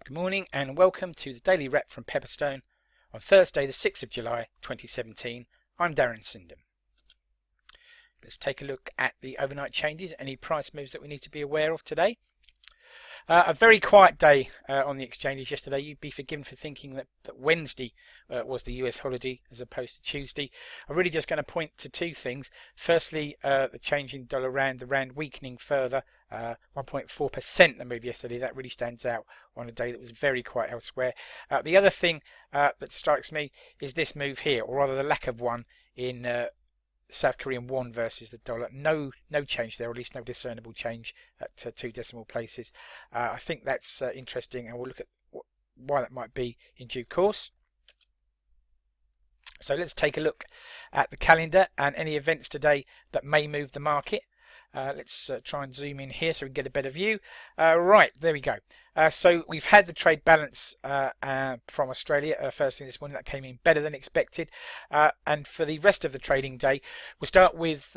Good morning and welcome to the Daily Rep from Pepperstone on Thursday the 6th of July 2017. I'm Darren Sinden. Let's take a look at the overnight changes, any price moves that we need to be aware of today. A very quiet day on the exchanges yesterday. You'd be forgiven for thinking that Wednesday was the US holiday as opposed to Tuesday. I'm really just going to point to two things. Firstly, the change in dollar rand, the rand weakening further, 1.4% the move yesterday. That really stands out on a day that was very quiet elsewhere. The other thing that strikes me is this move here, or rather the lack of one in South Korean won versus the dollar. No change there, or at least no discernible change at two decimal places. I think that's interesting, and we'll look at why that might be in due course. So let's take a look at the calendar and any events today that may move the market. Let's try and zoom in here so we can get a better view. Right, there we go. So we've had the trade balance from Australia first thing this morning. That came in better than expected. And for the rest of the trading day, we'll start with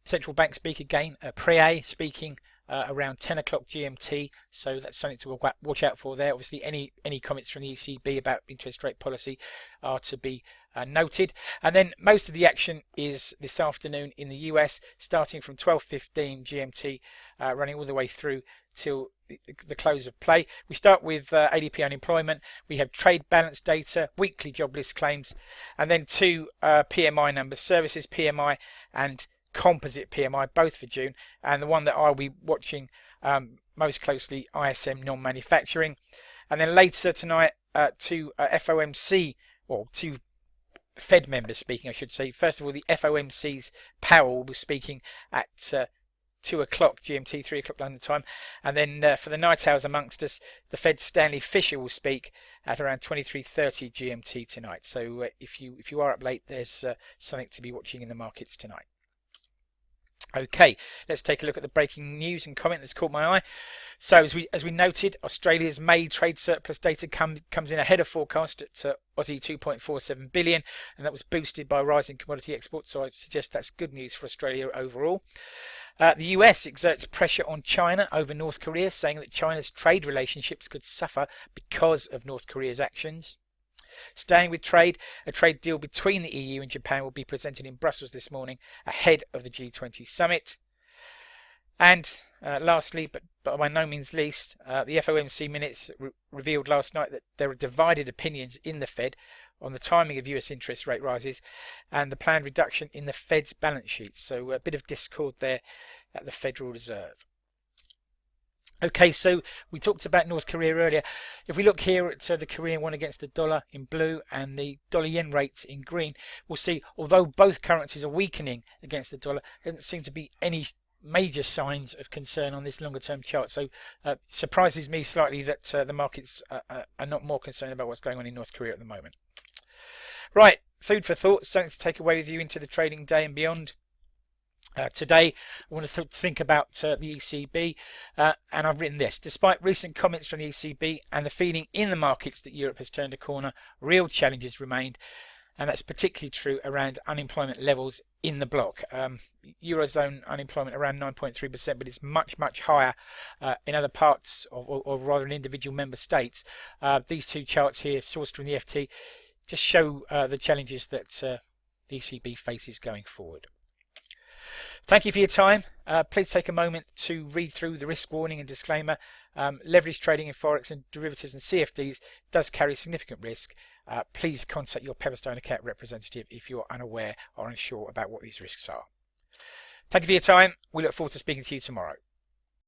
central bank speak again, Pre speaking around 10 o'clock GMT, so that's something to watch out for there. Obviously, any comments from the ECB about interest rate policy are to be noted. And then most of the action is this afternoon in the US, starting from 12:15 GMT, running all the way through till the close of play. We start with ADP unemployment. We have trade balance data, weekly jobless claims, and then two PMI numbers, services PMI and composite PMI, both for June, and the one that I'll be watching most closely, ISM non-manufacturing. And then later tonight, two FOMC, or two Fed members speaking, I should say. First of all, the FOMC's Powell will be speaking at 2 o'clock GMT, 3 o'clock London time. And then for the night owls amongst us, the Fed's Stanley Fisher will speak at around 23:30 GMT tonight. So if you are up late, there's something to be watching in the markets tonight. Okay, let's take a look at the breaking news and comment that's caught my eye. So as we noted, Australia's May trade surplus data comes in ahead of forecast at Aussie 2.47 billion, and that was boosted by rising commodity exports, so I suggest that's good news for Australia overall. The US exerts pressure on China over North Korea, saying that China's trade relationships could suffer because of North Korea's actions. Staying with trade, a trade deal between the EU and Japan will be presented in Brussels this morning ahead of the G20 summit. And lastly, but by no means least, the FOMC minutes revealed last night that there are divided opinions in the Fed on the timing of US interest rate rises and the planned reduction in the Fed's balance sheet. So a bit of discord there at the Federal Reserve. Okay, so we talked about North Korea earlier. If we look here at the Korean won against the dollar in blue and the dollar yen rates in green, we'll see, although both currencies are weakening against the dollar, there doesn't seem to be any major signs of concern on this longer term chart. So surprises me slightly that the markets are not more concerned about what's going on in North Korea at the moment. Right, food for thought, something to take away with you into the trading day and beyond. Today, I want to think about the ECB, and I've written this. Despite recent comments from the ECB and the feeling in the markets that Europe has turned a corner, real challenges remained, and that's particularly true around unemployment levels in the bloc. Eurozone unemployment around 9.3%, but it's much higher in other parts, or rather in individual member states. These two charts here, sourced from the FT, just show the challenges that the ECB faces going forward. Thank you for your time. Please take a moment to read through the risk warning and disclaimer. Leverage trading in Forex and derivatives and CFDs does carry significant risk. Please contact your Pepperstone account representative if you are unaware or unsure about what these risks are. Thank you for your time. We look forward to speaking to you tomorrow.